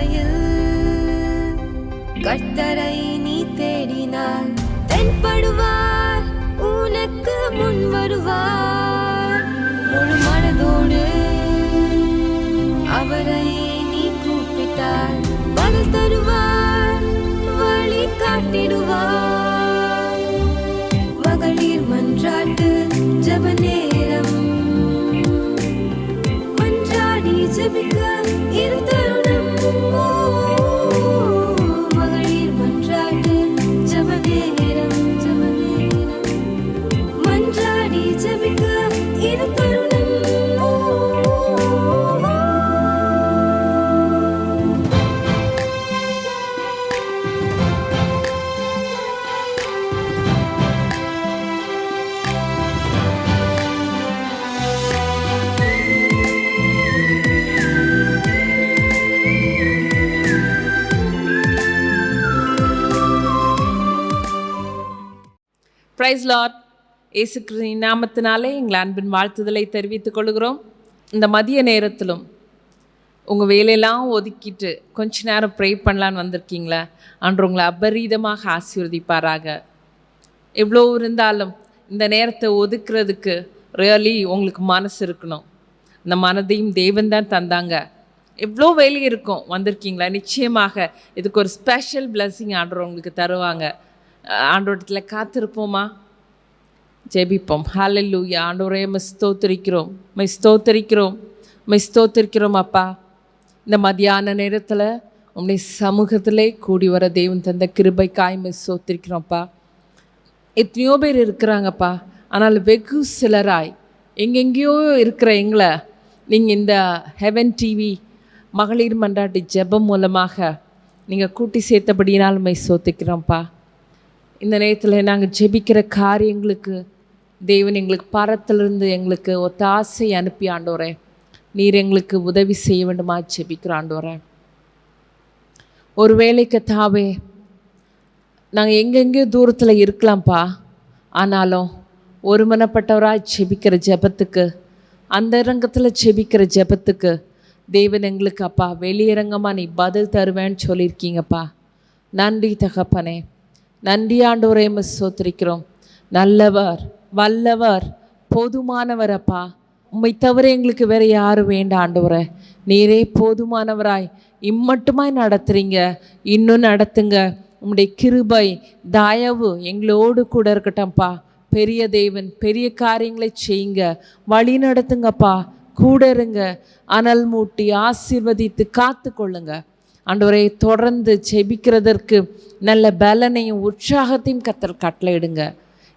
பாதையில் கர்த்தரை நீ தேடினார், தென்படுவார், உனக்கு முன் வருவார். முழு மனதோடு அவரை நீ கூப்பிட்டார், பதில் தருவார், வழி காட்டிடுவார். மகளிர் மன்றாட்டு ஜெப நேரம், மன்றாடி ஜெபிக்க இரு தருணம். மகளிர் மன்றாட்டு ஜெப நேரம், மன்றாடி ஜெபிக்க இரு தருணம். Praise Lord. இயேசு கிறிஸ்துவின் நாமத்தினாலே எங்கள் அன்பின் வாழ்த்துதலை தெரிவித்துக் கொள்கிறோம். இந்த மதிய நேரத்திலும் உங்கள் வேலையெல்லாம் ஒதுக்கிட்டு கொஞ்ச நேரம் ப்ரே பண்ணலான்னு வந்திருக்கீங்களா? அன்று உங்களை அபரீதமாக ஆசீர்வதிப்பாராக. எவ்வளோ இருந்தாலும் இந்த நேரத்தை ஒதுக்குறதுக்கு ரியலி உங்களுக்கு மனசு இருக்கணும். இந்த மனதையும் தேவன் தான் தந்தாங்க. எவ்வளோ வேலை இருக்கும், வந்திருக்கீங்களா? நிச்சயமாக இதுக்கு ஒரு ஸ்பெஷல் பிளெஸிங் ஆண்டவர் உங்களுக்கு தருவாங்க. ஆண்டவரத்தில் காத்திருப்போமா? ஜெபிப்போம். ஹல்லேலூயா. ஆண்டவரே ஸ்தோத்திரிக்கிறோம், ஸ்தோத்திரிக்கிறோம் அப்பா. இந்த மதியான நேரத்தில் உம்முடைய சமூகத்திலே கூடி வர தேவன் தந்த கிருபைக்காய் ஸ்தோத்திரிக்கிறோம்ப்பா. எத்தனையோ பேர் இருக்கிறாங்கப்பா, ஆனால் வெகு சிலராய் எங்கெங்கேயோ இருக்கிற எங்களை நீங்கள் இந்த ஹெவன் டிவி மகளிர் மன்றாட்டு ஜெபம் மூலமாக நீங்கள் கூட்டி சேர்த்தபடினாலும் ஸ்தோத்திரிக்கிறோம்ப்பா. இந்த நேரத்தில் நாங்கள் ஜெபிக்கிற காரியங்களுக்கு தேவன் எங்களுக்கு பரத்திலிருந்து எங்களுக்கு ஒத்தாசை அனுப்பி ஆண்டவரே நீர் எங்களுக்கு உதவி செய்ய வேண்டுமா ஜெபிக்கிற ஆண்டவரே. ஒரு வேளைக்கு தாவே நாங்கள் எங்கெங்கேயோ தூரத்தில் இருக்கலாம்ப்பா, ஆனாலும் ஒருமனப்பட்டவராக ஜெபிக்கிற ஜெபத்துக்கு, அந்த ரங்கத்தில் ஜெபிக்கிற ஜெபத்துக்கு தேவன் எங்களுக்கு அப்பா வெளியரங்கமாக நீ பதில் தருவேன்னு சொல்லியிருக்கீங்கப்பா. நன்றி தகப்பனே, நன்றி ஆண்டவரே ஸ்தோத்திரிக்கிறோம். நல்லவர், வல்லவர், போதுமானவர் அப்பா. உம்மை தவிர எங்களுக்கு வேறு யாரும் வேண்டாம் ஆண்டவரே. நீரே போதுமானவராய் இம்மட்டுமாய் நடத்துகிறீங்க, இன்னும் நடத்துங்க. உம்முடைய கிருபை தயவு எங்களோடு கூட இருக்கட்டும்ப்பா. பெரிய தேவன், பெரிய காரியங்களை செய்யுங்க, வழி நடத்துங்கப்பா, கூட இருங்க, அனல் மூட்டி ஆசீர்வதித்து காத்து கொள்ளுங்க ஆண்டவரே. தொடர்ந்து ஜெபிக்கிறதற்கு நல்ல பலனையும் உற்சாகத்தையும் கத்தர் கட்டளையிடுங்க.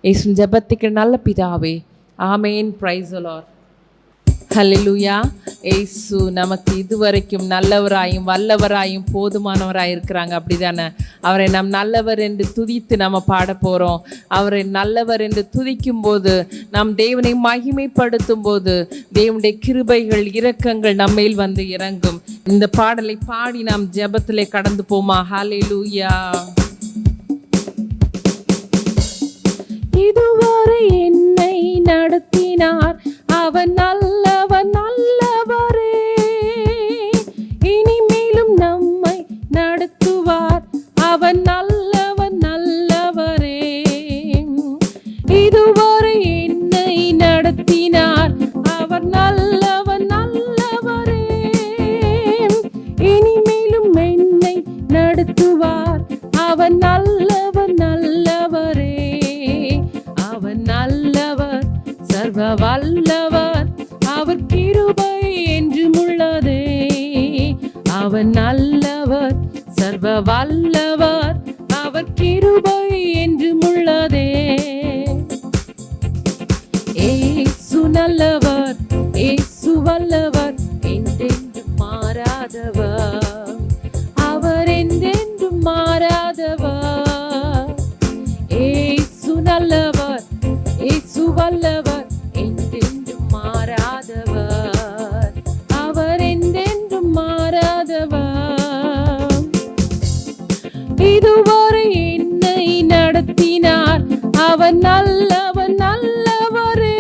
இயேசு ஜெபத்துக்கு நல்ல பிதாவே, ஆமேன். Praise the Lord. ஹல்லேலூயா. இயேசு நமக்கு இதுவரைக்கும் நல்லவராயும் வல்லவராயும் போதுமானவராய் இருக்கிறாங்க, அப்படி தானே? அவரை நாம் நல்லவர் என்று துதித்து நம்ம பாட போகிறோம். அவரை நல்லவர் என்று துதிக்கும் போது, நாம் தேவனை மகிமைப்படுத்தும் போது தேவனுடைய கிருபைகள் இரக்கங்கள் நம்மேல் வந்து இறங்கும். இந்த பாடலை பாடி நாம் ஜெபத்திலே கடந்து போமா? ஹல்லேலூயா. இதுவரை என்னை நடத்தினார், அவன் நல்லவன் நல்லவரே. இனிமேலும் நம்மை நடத்துவார், அவன் நல்லவன் நல்லவரே. இதுவரை என்னை நடத்தினார், அவர் நல்லவன் நல்லவரே. இனிமேலும் என்னை நடத்துவார், அவன் நல்லவன் நல்லவரே. அவன் நல்லவர், சர்வ வல்லவர், அவர் கிருபை என்றும் உள்ளதே. அவன் நல்லவர், சர்வ வல்லவர், அவர் கிருபை என்றும் உள்ளதே. ஏசு நல்லவர், ஏசு வல்லவர், என்றென்றும் மாறாதவர், அவர் என்றென்றும் மாறாதவர். ஏசு நல்லவர், ஏசு வல்லவர், என்றென்றும் மாறாதவர், அவர் என்றென்றும் மாறாதவர். இதுவரை என்னை நடத்தினார், அவர் நல்லவர் நல்லவரே.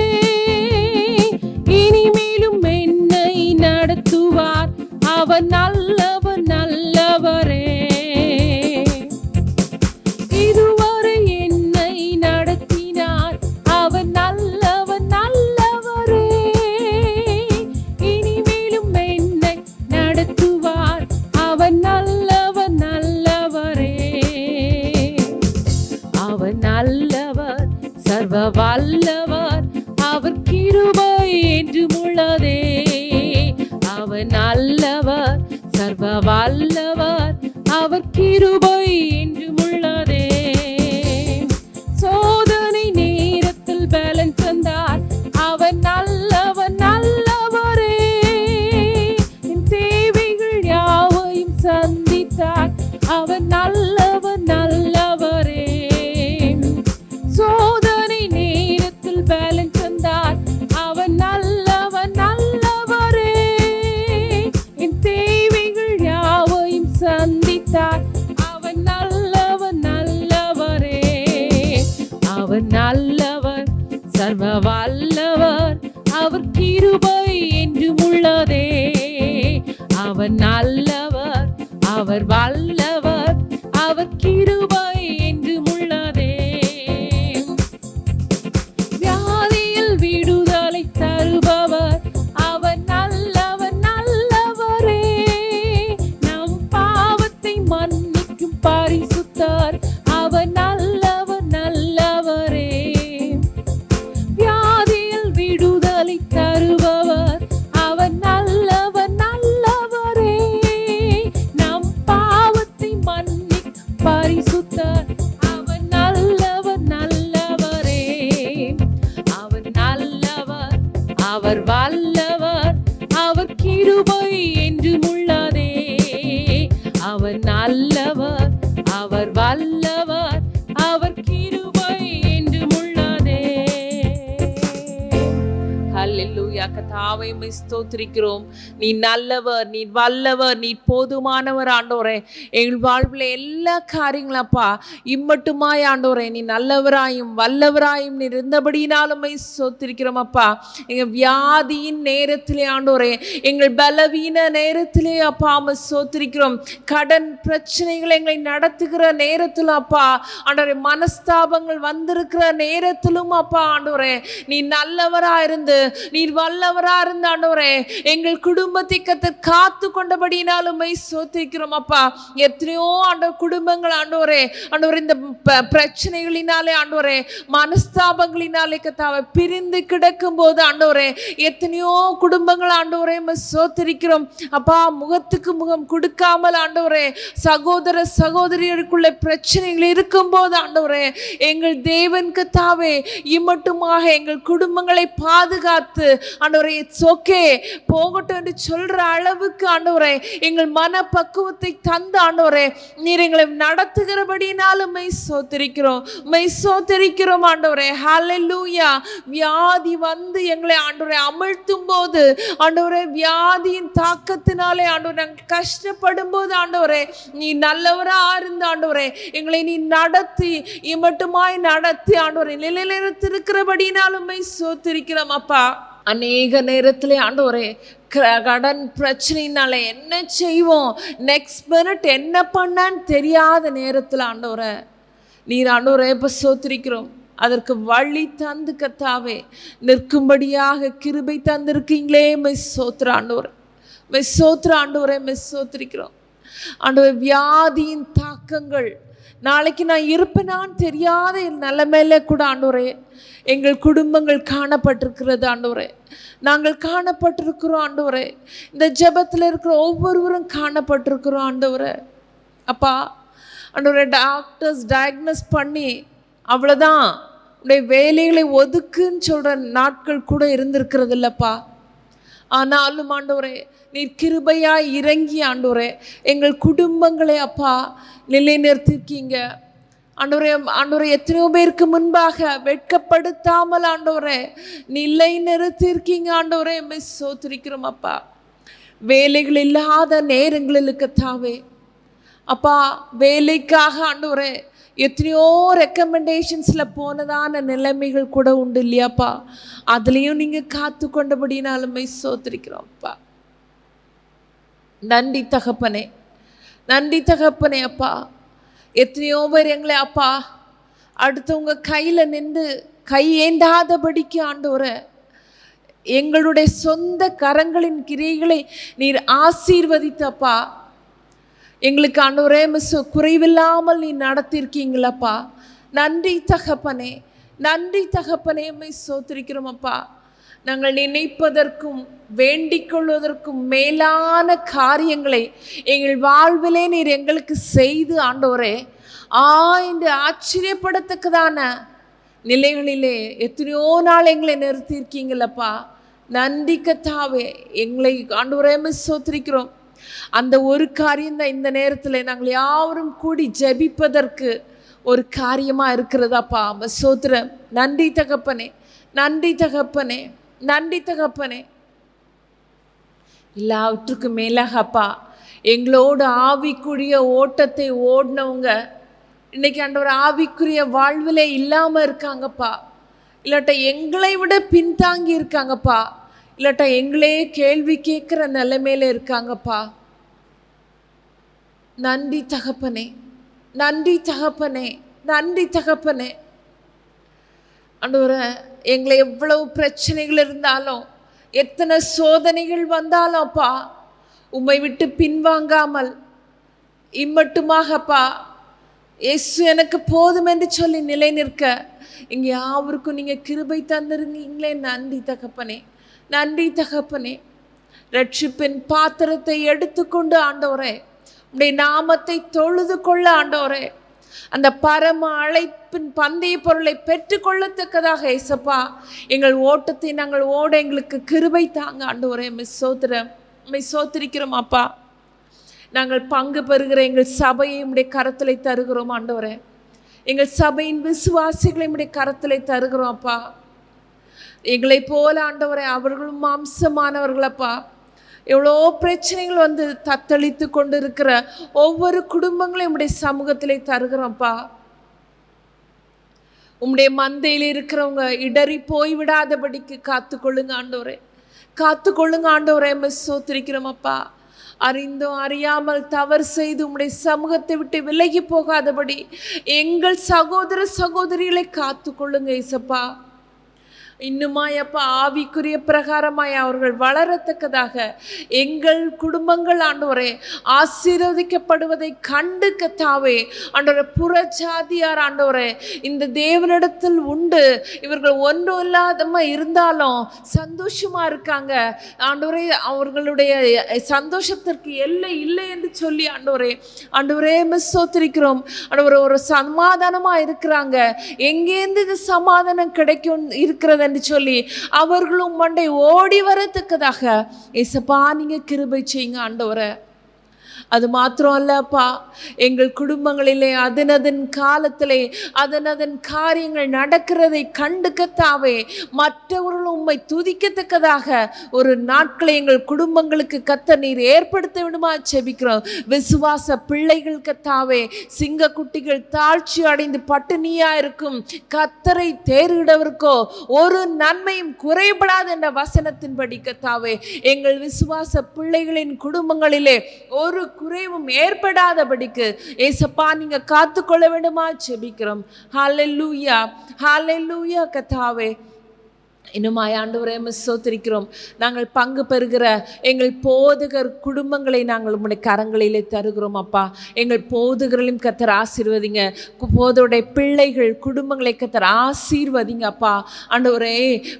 இனிமேலும் என்னை நடத்துவார், அவர் நல்லவர் நல்லவரே. வல்லவர், அவர் கிருபை என்றும் உள்ளதே. அவர் நல்லவர், சர்வ வல்லவர், அவர் கிருபை என்றும் உள்ளதே. சோதனை நேரத்தில் பலன் தந்தார், அவர் நல்லவர் நல்லவரே. என் தேவைகள் யாவையும் சந்தித்தார், அவர் நல்லவர் நல்லவரே. சோதனை நேரத்தில் பலன் தந்தார், அவர் நல்லவர் நல்லவரே. என் தேவைகள் யாவையும் சந்தித்தார், அவர் நல்லவர் நல்லவரே. அவர் நல்லவர், சர்வ வல்லவர், அவர் கிருபை என்றும் உள்ளதே. அவர் நல்லவர், அவர் வல்லவர், அவர் கிருபை என்றும் உள்ளதே. வியாதியில் விடுதலை தருபவர், அவர் நல்லவர் நல்லவரே. நம் பாவத்தை மன்னிக்கும் பரிசுத்தர், அவர் நல்லவர் நல்லவரே. வியாதியில் விடுதலை தருபவர், அவர் நல்லவர் நல்லவரே. நம் பாவத்தை மன்னிக்கும் பரிசுத்தர், அவர் நல்லவர் நல்லவரே. அவர் நல்லவர், அவர் வல்லவர், அவர் கிருபை என்றும் உள்ளதே. அவர் நல்லவர், அவர் வல்லவர், அவர் கிருபை என்றும் உள்ளதே. ஹல்லேலூயா. கர்த்தாவே உம்மை ஸ்தோத்திரிக்கிறோம். நீ நல்லவர், நீ வல்லவர், நீ போதுமானவர் ஆண்டவரே. எங்கள் வாழ்வில் எல்லா காரியங்களும் அப்பா இம்மட்டுமாய் ஆண்டவரே நீ நல்லவராயும் வல்லவராயும் நீ இருந்தபடினாலும் ஸ்தோத்திரிக்கிறோம் அப்பா. எங்கள் வியாதியின் நேரத்திலே ஆண்டவரே, எங்கள் பலவீன நேரத்திலே அப்பா உம்மை ஸ்தோத்திரிக்கிறோம். கடன் பிரச்சனைகள் எங்களை நடத்துகிற நேரத்திலும் அப்பா ஆண்டவரே, மனஸ்தாபங்கள் வந்திருக்கிற நேரத்திலும் அப்பா ஆண்டவரே நீ நல்லவரா இருந்து நீர் வல்லவரா இருந்த ஆண்டவரே எங்கள் குடும்பத்தை கர்த்தர் காத்து கொண்டபடினாலும் ஸ்தோத்திரிக்கிறோம் அப்பா. எத்தனையோ ஆண்டவர் குடும்பங்கள் ஆண்டவரே இந்த பிரச்சனைகளினாலே ஆண்டவரே மனஸ்தாபங்களினாலே கர்த்தாவே பிரிந்து கிடக்கும் போது ஆண்டவரே எத்தனையோ குடும்பங்கள் ஆண்டவரே ஸ்தோத்திரிக்கிறோம் அப்பா. முகத்துக்கு முகம் கொடுக்காமல் ஆண்டவரே சகோதர சகோதரியருக்குள்ள பிரச்சனைகள் இருக்கும் போது ஆண்டவரே எங்கள் தேவன் கர்த்தாவே இம்மட்டுமாக எங்கள் குடும்பங்களை பாதுகாத்து ஆண்டவரே இட்ஸ் ஓகே போகட்டும் என்று சொல்ற அளவுக்கு ஆண்டவரே எங்கள் மன பக்குவத்தை தந்து ஆண்டவரே நீர் எங்களை நடத்துகிறபடினாலும் ஸ்தோத்திரிக்கிறோம் ஆண்டவரே. ஹல்லேலூயா. வியாதி வந்து எங்களை ஆண்டவரே அமிழ்த்தும் போது ஆண்டவரே வியாதியின் தாக்கத்தினாலே ஆண்டவரே நாங்கள் கஷ்டப்படும் போது ஆண்டவரே நீ நல்லவரா இருந்த ஆண்டவரே எங்களை நீ நடத்தி இம்மட்டுமாய் நடத்தி ஆண்டவரே நிலைநிறுத்திருக்கிறபடினாலும் ஸ்தோத்திரிக்கிறோம் அப்பா. அநேக நேரத்திலே ஆண்டவரே கடன் பிரச்சனைனால என்ன செய்வோம், நெக்ஸ்ட் மினிட் என்ன பண்ணான்னு தெரியாத நேரத்தில் ஆண்டவரே நீர் ஆண்டவரே இப்போ ஸ்தோத்திரிக்கிறோம். அதற்கு வழி தந்து கர்த்தாவே நிற்கும்படியாக கிருபை தந்திருக்கீங்களே ஸ்தோத்திர ஆண்டவரே, ஸ்தோத்திர ஆண்டவரே, ஸ்தோத்திரிக்கிறோம் ஆண்டவரே. வியாதியின் தாக்கங்கள் நாளைக்கு நான் இருப்பேனான்னு தெரியாத நிலைமையில கூட ஆண்டவரே எங்கள் குடும்பங்கள் காணப்பட்டிருக்கிறது ஆண்டவரே. நாங்கள் காணப்பட்டிருக்கிறோம் ஆண்டவரே. இந்த ஜெபத்தில் இருக்கிற ஒவ்வொருவரும் காணப்பட்டிருக்கிறோம் ஆண்டவரே. அப்பா ஆண்டவரே டாக்டர்ஸ் டயக்னோஸ் பண்ணி அவ்வளோதான் உடைய வேலைகளை ஒதுக்குன்னு சொல்கிற நாட்கள் கூட இருந்திருக்கிறது இல்லைப்பா. ஆனாலும் ஆண்டவரே நீர் கிருபையாய் இறங்கி ஆண்டவரே எங்கள் குடும்பங்களை அப்பா நிலைநிறுத்திருக்கீங்க ஆண்டவரே. எத்தனையோ பேருக்கு முன்பாக வெட்கப்படுத்தாமல் ஆண்டவரே நிலை நிறுத்திருக்கீங்க ஆண்டவரே, ஸ்தோத்திரிக்கிறோம் அப்பா. வேலைகள் இல்லாத நேரங்களில் கர்த்தாவே அப்பா வேலைக்காக ஆண்டவரே எத்தனையோ ரெக்கமெண்டேஷன்ஸில் போனதான நிலைமைகள் கூட உண்டு இல்லையாப்பா. அதுலேயும் நீங்கள் காத்து கொண்டபடினாலுமே ஸ்தோத்திரிக்கிறோம் அப்பா. நன்றி தகப்பனே, நன்றி தகப்பனே அப்பா. எத்தனையோ பேர் எங்களை அப்பா அடுத்தவங்க கையில் நின்று கை ஏந்தாதபடிக்கு ஆண்டவரே எங்களுடைய சொந்த கரங்களின் கிரியைகளை நீர் ஆசீர்வதித்தப்பா எங்களுக்கு ஆண்டவரே குறைவில்லாமல் நீ நடத்திருக்கீங்களப்பா. நன்றி தகப்பனே. நன்றி தகப்பனே, உம்மை ஸ்தோத்திரிக்கிறோம் அப்பா. நாங்கள் நினைப்பதற்கும் வேண்டிக் கொள்வதற்கும் மேலான காரியங்களை எங்கள் வாழ்விலே நீர் எங்களுக்கு செய்து ஆண்டவரே என்று ஆச்சரியப்படத்தக்கதான நிலைகளிலே எத்தனையோ நாள் எங்களை நிறுத்தியிருக்கீங்களப்பா. நன்றி கர்த்தாவே. எங்களை ஆண்டவரே ஸ்தோத்திரிக்கிறோம். அந்த ஒரு காரியம்தான் இந்த நேரத்தில் நாங்கள் யாவரும் கூடி ஜெபிப்பதற்கு ஒரு காரியமாக இருக்கிறதாப்பா. ஸ்தோத்திரம். நன்றி தகப்பனே, நன்றி தகப்பனே, நன்றி தகப்பனே. எல்லாவற்றுக்கும் மேலாகப்பா, எங்களோட ஆவிக்குரிய ஓட்டத்தை ஓடினவங்க இன்னைக்கு ஆண்டவர் ஆவிக்குரிய வாழ்விலே இல்லாமல் இருக்காங்கப்பா. இல்லாட்டா எங்களை விட பின்தாங்கி இருக்காங்கப்பா. இல்லாட்டா எங்களே கேள்வி கேட்குற நிலைமையில இருக்காங்கப்பா. நன்றி தகப்பனே, நன்றி தகப்பனே, நன்றி தகப்பனே. ஆண்டவரே, எங்களை எவ்வளவு பிரச்சனைகள் இருந்தாலும் எத்தனை சோதனைகள் வந்தாலும் அப்பா உம்மை விட்டு பின்வாங்காமல் இம்மட்டுமாகப்பா இயேசு எனக்கு போதும் என்று சொல்லி நிலை நிற்க இங்கே யாவருக்கும் நீங்கள் கிருபை தந்துருங்கீங்களே. நன்றி தகப்பனே, நன்றி தகப்பனே. ரட்சிப்பின் பாத்திரத்தை எடுத்துக்கொண்டு ஆண்டவரே உடைய நாமத்தை தொழுது கொள்ள ஆண்டவரே அந்த பரம அழைப்பின் பந்தய பொருளை பெற்றுக்கொள்ளத்தக்கதாக ஏசப்பா எங்கள் ஓட்டத்தை நாங்கள் ஓட எங்களுக்கு கிருபை தாங்க ஆண்டவரே. சோத்திரிக்கிறோம் அப்பா. நாங்கள் பங்கு பெறுகிற எங்கள் சபையை உடைய கரத்திலே தருகிறோம் ஆண்டவரே. எங்கள் சபையின் விசுவாசிகளை உடைய கரத்திலே தருகிறோம் அப்பா. எங்களை போல ஆண்டவரே அவர்களும் மாம்சமானவர்களப்பா. எவ்வளோ பிரச்சனைகள் வந்து தத்தளித்து கொண்டு இருக்கிற ஒவ்வொரு குடும்பங்களையும் உம்முடைய சமூகத்திலே தருகிறோம்ப்பா. உம்முடைய மந்தையில் இருக்கிறவங்க இடறி போய்விடாதபடிக்கு காத்துக்கொள்ளுங்க ஆண்டவரே, காத்துக்கொள்ளுங்க ஆண்டவரே. ஸ்தோத்திரிக்கிறோம் அப்பா. அறிந்தும் அறியாமல் தவறு செய்து உம்முடைய சமூகத்தை விட்டு விலகி போகாதபடி எங்கள் சகோதர சகோதரிகளை காத்துக்கொள்ளுங்க ஏசப்பா. இன்னுமாய் அப்பா ஆவிக்குரிய பிரகாரமாய் அவர்கள் வளரத்தக்கதாக எங்கள் குடும்பங்கள் ஆண்டவரே ஆசீர்வதிக்கப்படுவதை கண்டு கத்தாவே ஆண்டவரே புறஜாதியார் ஆண்டவரே இந்த தேவனிடத்தில் உண்டு, இவர்கள் ஒன்றும் இல்லாதமா இருந்தாலும் சந்தோஷமா இருக்காங்க ஆண்டவரே, அவர்களுடைய சந்தோஷத்திற்கு எல்லை இல்லை என்று சொல்லி ஆண்டவரே ஸ்தோத்திரிக்கிறோம் ஆண்டவரே. ஒரு சமாதானமா இருக்கிறாங்க. எங்கேருந்து இது சமாதானம் கிடைக்கும் இருக்கிறது என்று சொல்லி அவர்களும் மண்டை ஓடி வரத்தக்கதாக ஏசப்பா நீங்க கிருபை செய்யுங்க ஆண்டவரே. அது மாத்திரம் அல்லப்பா, எங்கள் குடும்பங்களிலே அதன் காலத்திலே அதன் காரியங்கள் நடக்கிறதை கண்டு கத்தாவே மற்றவர்கள் உம்மை துதிக்கத்தக்கதாக ஒரு நாட்களை எங்கள் குடும்பங்களுக்கு கத்த நீர் ஏற்படுத்த விடுமா செபிக்கிறோம். விசுவாச பிள்ளைகள் கத்தாவே சிங்க குட்டிகள் தாழ்ச்சி அடைந்து பட்டினியா இருக்கும் கத்தரை தேறிடவருக்கோ ஒரு நன்மையும் குறைபடாது என்ற வசனத்தின்படி கத்தாவே எங்கள் விசுவாச பிள்ளைகளின் குடும்பங்களிலே ஒரு குறைவும் ஏற்படாதபடிக்கு ஏசப்பா நீங்க காத்துக்கொள்ள வேண்டுமா செபிக்கிறோம். ஹல்லேலூயா, ஹல்லேலூயா கர்த்தாவே. இன்னுமாய் ஆண்டவரே ஸ்தோத்திரிக்கிறோம். நாங்கள் பங்கு பெறுகிற எங்கள் போதகர் குடும்பங்களை நாங்கள் உம்முடைய கரங்களிலே தருகிறோம் அப்பா. எங்கள் போதகர்களையும் கர்த்தர் ஆசீர்வதிங்க. போதோடைய பிள்ளைகள் குடும்பங்களை கர்த்தர் ஆசீர்வதிங்க அப்பா. ஆண்டவரே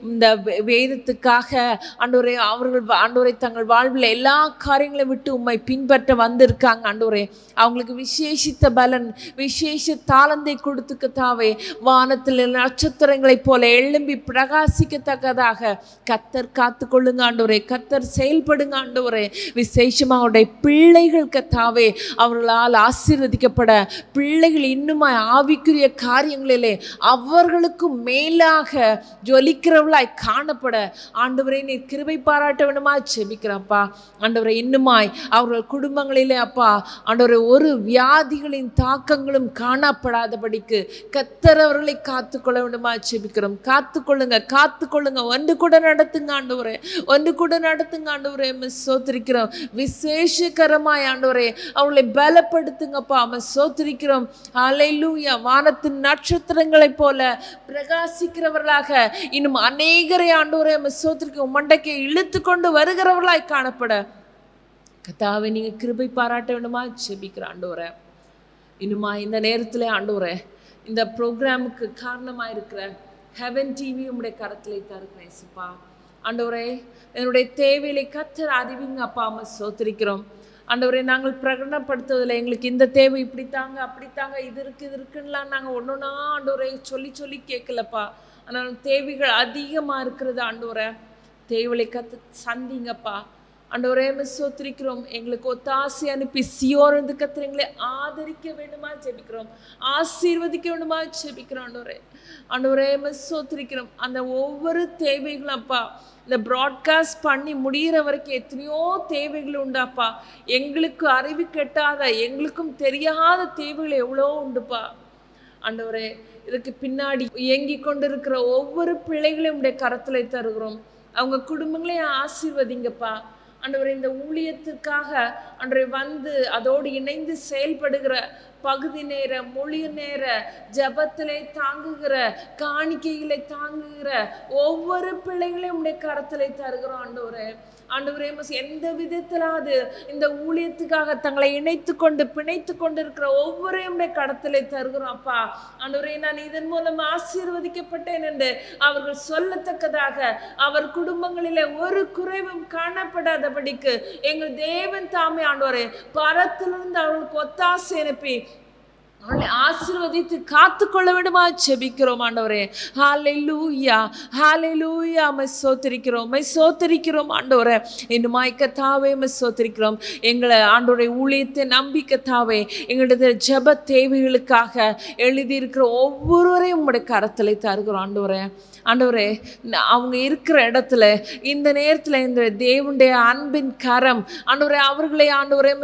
இந்த வேதத்துக்காக ஆண்டவரே அவர்கள் ஆண்டவரை தங்கள் வாழ்வில் எல்லா காரியங்களையும் விட்டு உம்மை பின்பற்ற வந்திருக்காங்க ஆண்டவரே. அவங்களுக்கு விசேஷித்த பலன் விசேஷ தாளந்தை கொடுத்துக்கத்தாவே வானத்தில் நட்சத்திரங்களைப் போல எழும்பி பிரகாசிக்க தக்கதாக கத்தர் காத்துக்கொள்ளுங்க ஆண்டவரே. கத்தர் செயல்படுங்க ஆண்டவரே. விசேஷமாக அவருடைய பிள்ளைகள் கத்தாவே அவர்களால் ஆசீர்வதிக்கப்பட பிள்ளைகள் இன்னுமா ஆவிக்குரிய காரியங்களிலே அவர்களுக்கும் மேலாக ஜொலிக்கிறவர்களாய் காணப்பட ஆண்டவரே நீர் கிருபை பாராட்ட வேண்டுமா செபிக்கிறப்பா. ஆண்டவரே இன்னுமாய் அவர்கள் குடும்பங்களிலே அப்பா ஆண்டவரே ஒரு வியாதிகளின் தாக்கங்களும் காணப்படாதபடிக்கு கத்தர் அவர்களை காத்துக்கொள்ள வேண்டுமா செபிக்கிறோம். காத்துக்கொள்ளுங்க, காத்துக்கொள்ளுங்க. ஒன்று கூட நடத்துங்க ஆண்டவரே, ஒன்று கூட நடத்துங்க ஆண்டவரே. ஸ்தோத்திரிக்கிறோம். விசேஷகரமாய் ஆண்டவரே அவர்களை பலப்படுத்துங்கப்பா. ஸ்தோத்திரிக்கிறோம். ஹல்லேலூயா. வானத்தின் நட்சத்திரங்களைப் போல பிரகாசிக்கிறவர்களாக இன்னும் அநேகரை ஆண்டவரே ஸ்தோத்திரிக்கிறோம் மண்டைக்கு இழுத்து கொண்டு வருகிறவர்களாய் காணப்பட கர்த்தாவே நீங்க கிருபை பாராட்ட வேண்டுமா ஜெபிக்கிற ஆண்டவரே. இன்னுமா இந்த நேரத்தில் ஆண்டவரே இந்த ப்ரோக்ராமுக்கு காரணமாக இருக்கிற ஹெவன் டிவி உம்முடைய கரத்திலே தருகிறேன் இயேசுப்பா. ஆண்டவரே, என்னுடைய தேவைகளை கர்த்தர் அறிவிங்க அப்பா. ஸ்தோத்திரிக்கிறோம் ஆண்டவரே. நாங்கள் பிரகடனப்படுத்துவதில்லை, எங்களுக்கு இந்த தேவை இப்படித்தாங்க அப்படித்தாங்க, இது இருக்குன்னுலாம் நாங்கள் ஒன்றுனா ஆண்டவரே சொல்லி கேட்கலப்பா. ஆனால் தேவைகள் அதிகமாக இருக்கிறது ஆண்டவரே. தேவைகளை சந்திங்கப்பா ஆண்டவரே. ஸ்தோத்திரிக்கிறோம். எங்களுக்கு ஒத்தாசை அனுப்பி சியோர்ந்து கர்த்தர் எங்களை ஆதரிக்க வேண்டுமா ஜெபிக்கிறோம், ஆசீர்வதிக்க வேண்டுமா ஜெபிக்கிறோம் ஆண்டவரே. ஸ்தோத்திரிக்கிறோம். அந்த ஒவ்வொரு தேவைகளும் அப்பா, இந்த ப்ராட்காஸ்ட் பண்ணி முடிகிற வரைக்கும் எத்தனையோ தேவைகள் உண்டாப்பா. எங்களுக்கு அறிவு கெட்டாத, எங்களுக்கும் தெரியாத தேவைகள் எவ்வளோ உண்டுப்பா ஆண்டவரே. இதுக்கு பின்னாடி இயங்கி கொண்டிருக்கிற ஒவ்வொரு பிள்ளைகளையும் உடைய கரத்துல தருகிறோம். அவங்க குடும்பங்களையும் ஆசீர்வதிங்கப்பா ஆண்டவரே. இந்த ஊழியத்துக்காக ஆண்டவரே வந்து அதோடு இணைந்து செயல்படுகிற பகுதி நேர மொழி நேர ஜபத்திலே தாங்குகிற காணிக்கைகளை தாங்குகிற ஒவ்வொரு பிள்ளைகளையும் உடைய கரத்திலே தருகிறோம் ஆண்டவரே. ஆண்டவரே, எந்த விதத்திலாவது இந்த ஊழியத்துக்காக தங்களை பிணைத்து கொண்டு இருக்கிற ஒவ்வொருடைய கடத்திலே தருகிறோம் அப்பா ஆண்டவரே. நான் இதன் மூலம் ஆசீர்வதிக்கப்பட்டேன் என்று அவர்கள் சொல்லத்தக்கதாக அவர் குடும்பங்களிலே ஒரு குறைவும் காணப்படாதபடிக்கு எங்கள் தேவன் தாமே ஆண்டவரே பரத்திலிருந்து அவர்களுக்கு ஒத்தாசை அனுப்பி அவளை ஆசீர்வதித்து காத்துக்கொள்ள வேண்டுமா ஜெபிக்கிறோம் ஆண்டவரே. ஹல்லேலூயா ஹல்லேலூயா. சோத்திரிக்கிறோம் ஆண்டவரே. இன்னுமாய் கர்த்தாவே சோத்திரிக்கிறோம். எங்களை ஆண்டவரே ஊழியத்தை நம்பி கர்த்தாவே எங்களுடைய ஜெப தேவைகளுக்காக எழுதியிருக்கிற ஒவ்வொருவரையும் உங்களுடைய கரத்தில் தருகிறோம் ஆண்டவரே. ஆண்டவரே, அவங்க இருக்கிற இடத்துல இந்த நேரத்தில் இந்த தேவனுடைய அன்பின் கரம் ஆண்டவரே அவர்களை ஆண்டவரே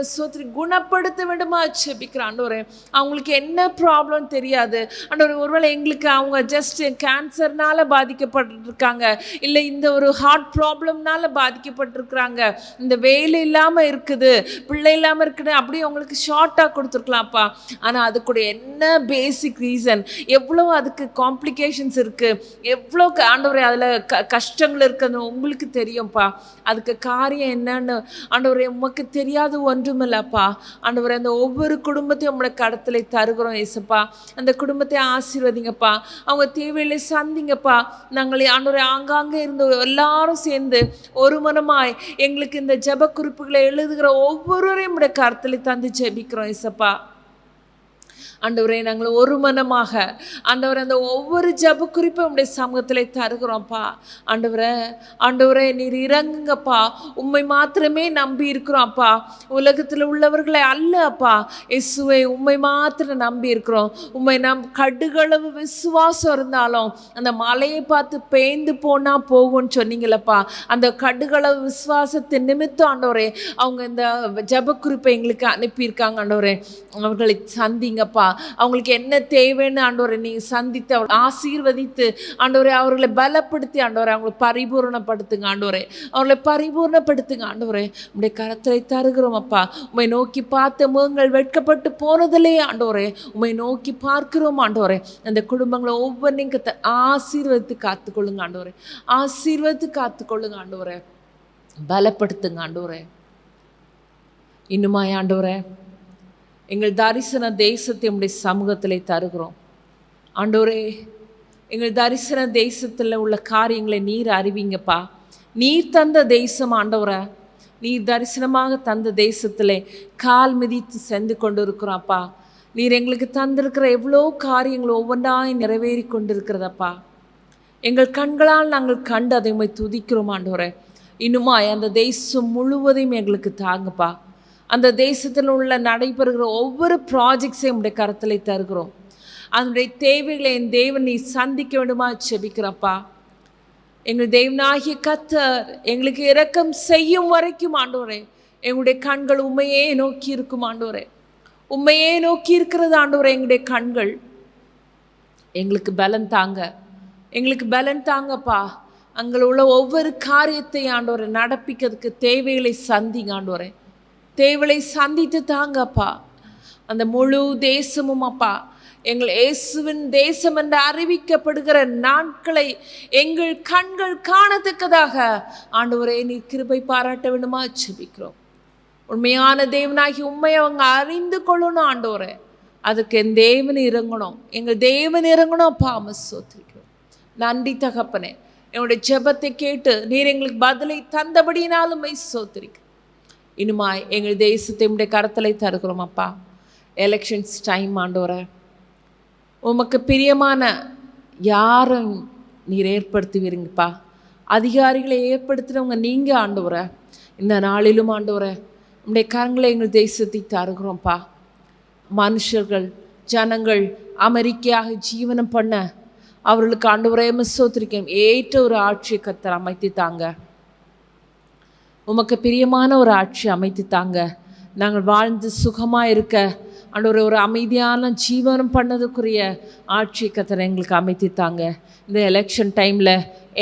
குணப்படுத்த வேண்டுமா ஜெபிக்கிறோம் ஆண்டவரே. அவங்களுக்கு என்ன ப்ராப்ளம் தெரியாது ஆண்டவரே. ஒருவேளை எங்களுக்கு அவங்க ஜஸ்ட் கேன்சர்னால பாதிக்கப்பட்டிருக்காங்க, இல்லை இந்த ஒரு ஹார்ட் ப்ராப்ளம்னால பாதிக்கப்பட்டிருக்கிறாங்க, இந்த வேலை இல்லாமல் இருக்குது, பிள்ளை இல்லாமல் இருக்குது, அப்படியே அவங்களுக்கு ஷார்ட்டாக கொடுத்துருக்கலாம்ப்பா. ஆனால் அதுக்கூட என்ன பேசிக் ரீசன், எவ்வளோ அதுக்கு காம்ப்ளிகேஷன்ஸ் இருக்குது, எவ்வளோ ஆண்டவரே அதில் கஷ்டங்கள் இருக்குன்னு உங்களுக்கு தெரியும்ப்பா. அதுக்கு காரியம் என்னன்னு ஆண்டவரே உமக்கு தெரியாது ஒன்றுமில்லப்பா ஆண்டவரே. அந்த ஒவ்வொரு குடும்பத்தையும் உங்களோட கடத்தில் தருகிறோம் ஏசப்பா. அந்த குடும்பத்தை ஆசீர்வதிங்கப்பா, அவங்க தேவையில்லை சந்திங்கப்பா. நாங்கள் ஆண்டவரே ஆங்காங்கே இருந்து எல்லாரும் சேர்ந்து ஒரு மனமாய் எங்களுக்கு இந்த ஜெப குறிப்புகளை எழுதுகிற ஒவ்வொருவரையும் உடைய கருத்தில் தந்து ஜெபிக்கிறோம் ஏசப்பா. ஆண்டவரே, நாங்கள் ஒரு மனமாக ஆண்டவரே அந்த ஒவ்வொரு ஜெப குறிப்பை உடைய சமூகத்தில் தருகிறோம்ப்பா. ஆண்டவரே நீர் இறங்குங்கப்பா. உம்மை மாத்திரமே நம்பி இருக்கிறோம்ப்பா, உலகத்தில் உள்ளவர்களை அல்ல அப்பா. இயேசுவை உம்மை மாத்திரம் நம்பி இருக்கிறோம். உம்மை கடுகளவு விசுவாசம் இருந்தாலும் அந்த மலையை பார்த்து பேய்ந்து போனால் போகும்னு சொன்னீங்களப்பா. அந்த கடுகளவு விசுவாசத்தின் நிமித்தம் ஆண்டவரே அவங்க இந்த ஜெப குறிப்பை எங்களுக்கு அனுப்பியிருக்காங்க ஆண்டவரே. அவர்களை சந்திங்கப்பா. அவங்களுக்கு என்ன தேவைன்னு ஆண்டவரை நீங்கள் சந்தித்து அவர்கள் ஆசீர்வதித்து ஆண்டவரை அவர்களை பலப்படுத்தி ஆண்டவரை அவங்களை பரிபூர்ணப்படுத்துங்க ஆண்டவரை. அவர்களை பரிபூர்ணப்படுத்துங்க ஆண்டவரை. உடைய கரத்தை தருகிறோம் அப்பா. உம்மை நோக்கி பார்த்த முகங்கள் வெட்கப்பட்டு போனதிலே ஆண்டவரை உம்மை நோக்கி பார்க்கிறோம் ஆண்டவரை. அந்த குடும்பங்களை ஒவ்வொன்றையும் ஆசீர்வதித்து காத்துக்கொள்ளுங்க ஆண்டவரை. ஆசீர்வதித்து காத்துக்கொள்ளுங்க ஆண்டவரை. பலப்படுத்துங்க ஆண்டவரை. இன்னுமாய் ஆண்டவரை எங்கள் தரிசன தேசத்தை உம்முடைய சமூகத்தில் தருகிறோம் ஆண்டவரே. எங்கள் தரிசன தேசத்தில் உள்ள காரியங்களை நீர் அறிவிங்கப்பா. நீர் தந்த தேசம் ஆண்டவரை, நீர் தரிசனமாக தந்த தேசத்தில் கால் மிதித்து சென்று கொண்டு இருக்கிறோம்ப்பா. நீர் எங்களுக்கு தந்திருக்கிற எவ்வளோ காரியங்கள் ஒவ்வொன்றாய் நிறைவேறி கொண்டிருக்கிறதப்பா. எங்கள் கண்களால் நாங்கள் கண்டு அதை உம்மை துதிக்கிறோம் ஆண்டவரை. இன்னுமாய் அந்த தேசம் முழுவதையும் எங்களுக்கு தாங்கப்பா. அந்த தேசத்தில் உள்ள நடைபெறுகிற ஒவ்வொரு ப்ராஜெக்ட்ஸையும் உடைய கரத்தில் தருகிறோம். அதனுடைய தேவைகளை என் தேவன் நீ சந்திக்க வேண்டுமா ஜெபிக்கிறப்பா. எங்கள் தேவனாகிய கர்த்தர் எங்களுக்கு இரக்கம் செய்யும் வரைக்கும் ஆண்டவரே எங்களுடைய கண்கள் உண்மையே நோக்கி இருக்கும் ஆண்டவரே. உண்மையே நோக்கி இருக்கிறது ஆண்டவரே. எங்களுடைய கண்கள் எங்களுக்கு பலன் தாங்க, எங்களுக்கு பலன் தாங்கப்பா. அங்கே உள்ள ஒவ்வொரு காரியத்தையும் ஆண்டவரை நடப்பிக்கிறதுக்கு தேவைகளை சந்திங்க ஆண்டவரே. தேவையை சந்தித்து தாங்கப்பா. அந்த முழு தேசமும் அப்பா எங்கள் இயேசுவின் தேசம் என்று அறிவிக்கப்படுகிற நாட்களை எங்கள் கண்கள் காணத்தக்கதாக ஆண்டவரே நீ கிருபை பாராட்ட வேண்டுமா ஜெபிக்கிறோம். உண்மையான தேவனாகி உண்மையை அவங்க அறிந்து கொள்ளணும் ஆண்டவரே. அதுக்கு என் தேவன் இறங்கணும், எங்கள் தேவன் இறங்கணும் அப்பா. ஸ்தோத்திரிக்கிறோம். நன்றி தகப்பனே, என்னுடைய ஜெபத்தை கேட்டு நீர் எங்களுக்கு பதிலை தந்தபடினாலும் ஸ்தோத்திரிக்கிறோம். இனிமாய் எங்கள் தேசத்தை உடைய கரத்தலை தருகிறோம் அப்பா. எலெக்ஷன்ஸ் டைம் ஆண்டவரே, உமக்கு பிரியமான யாரும் நீர் ஏற்படுத்துவீருங்கப்பா. அதிகாரிகளை ஏற்படுத்துகிறவங்க நீங்கள் ஆண்டவரே. இந்த நாளிலும் ஆண்டவரே, உடைய கரங்களை எங்கள் தேசத்தை தருகிறோம்ப்பா. மனுஷர்கள் ஜனங்கள் அமெரிக்கையாக ஜீவனம் பண்ண அவர்களுக்கு ஆண்டவரே ஸ்தோத்திரிக்கிறோம். ஏற்ற ஒரு ஆட்சியை கர்த்தர் அமைத்து தாங்க. உமக்கு பிரியமான ஒரு ஆட்சி அமைத்து தாங்க. நாங்கள் வாழ்ந்து சுகமாக இருக்க ஆண்டவரே, ஒரு அமைதியான ஜீவனம் பண்ணதுக்குரிய ஆட்சி கர்த்தர் எங்களுக்கு அமைத்து தாங்க. இந்த எலெக்ஷன் டைமில்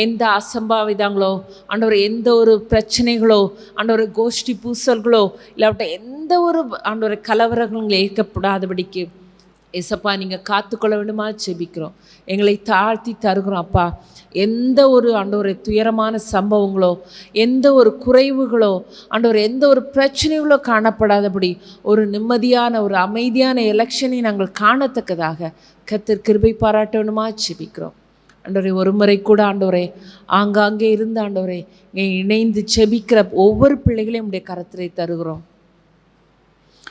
எந்த அசம்பாவிதங்களோ ஆண்டவர், எந்த ஒரு பிரச்சனைகளோ ஆண்டவர், கோஷ்டி பூசல்களோ இல்லாவிட்ட எந்த ஒரு ஆண்டவர் கலவரங்களும் ஏற்கப்படாதபடிக்கு ஏசப்பா நீங்கள் காத்துக்கொள்ள வேண்டுமா ஜெபிக்கிறோம். எங்களை தாழ்த்தி தருகிறோம் அப்பா. எந்த ஒரு ஆண்டவரை துயரமான சம்பவங்களோ, எந்த ஒரு குறைவுகளோ ஆண்டவர், எந்த ஒரு பிரச்சனைகளோ காணப்படாதபடி ஒரு நிம்மதியான ஒரு அமைதியான எலெக்ஷனை நாங்கள் காணத்தக்கதாக கர்த்தர் கிருபை பாராட்ட வேண்டுமா ஜெபிக்கிறோம். ஆண்டவரே, ஒரு முறை கூட ஆண்டவரே ஆங்காங்கே இருந்த ஆண்டவரே இணைந்து செபிக்கிற ஒவ்வொரு பிள்ளைகளையும் உடைய கரத்திலே தருகிறோம்.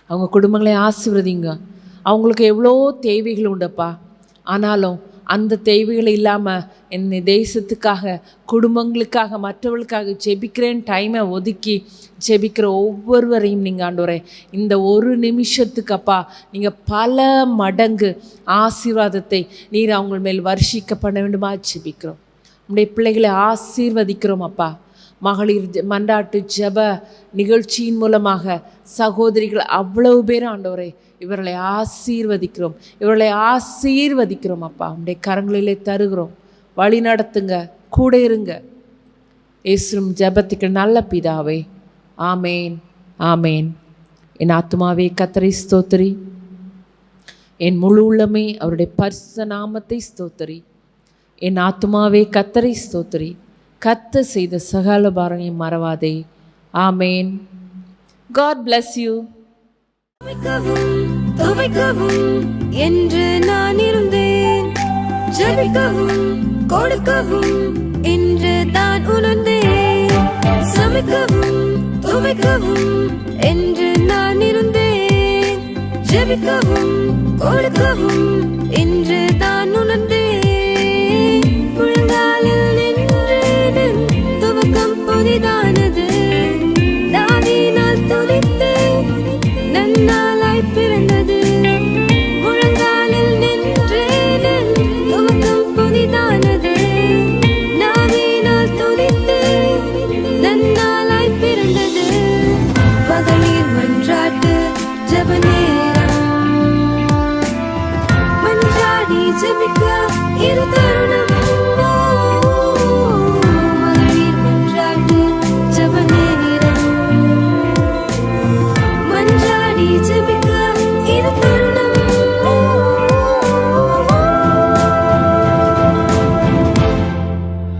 அவங்க குடும்பங்களை ஆசீர்வதிங்க. அவங்களுக்கு எவ்வளோ தேவைகள் உண்டப்பா. ஆனாலும் அந்த தேவைகள் இல்லாமல் என் தேசத்துக்காக, குடும்பங்களுக்காக, மற்றவர்களுக்காக ஜெபிக்கிறேன் டைமை ஒதுக்கி ஜெபிக்கிற ஒவ்வொருவரையும் நீங்கள் ஆண்டவரே இந்த ஒரு நிமிஷத்துக்கு அப்பா நீங்கள் பல மடங்கு ஆசீர்வாதத்தை நீர் அவங்க மேல் வருஷிக்க பண்ண வேண்டுமா ஜெபிக்கிறோம். நம்முடைய பிள்ளைகளை ஆசீர்வதிக்கிறோம் அப்பா. மகளிர் மன்றாட்டு ஜெப நிகழ்ச்சியின் மூலமாக சகோதரிகள் அவ்வளவு பேர் ஆண்டவரே இவர்களை ஆசீர்வதிக்கிறோம், இவர்களை ஆசீர்வதிக்கிறோம் அப்பா. உடைய கரங்களிலே தருகிறோம். வழி நடத்துங்க, கூட இருங்க. இயேசுவின் ஜெபத்துக்கு நல்ல பிதாவே, ஆமேன், ஆமேன். என் ஆத்துமாவே கர்த்தரை ஸ்தோத்திரி, என் முழு உள்ளமே அவருடைய பரிசுத்த நாமத்தை ஸ்தோத்திரி. என் ஆத்துமாவே கர்த்தரை ஸ்தோத்திரி, கர்த்தர் செய்த சகல பாரங்களையும் மறவாதே. ஆமேன். God bless you. துவைக்கவும் என்று நான் இருந்தேன், ஜெபிக்கவும் கொடுக்கவும் என்று தான் உணர்ந்தேன். சமைக்கவும் துவைக்கவும் என்று நான் இருந்தேன், ஜெபிக்கவும் கொடுக்கவும் என்று தான் உணர்ந்தேன்.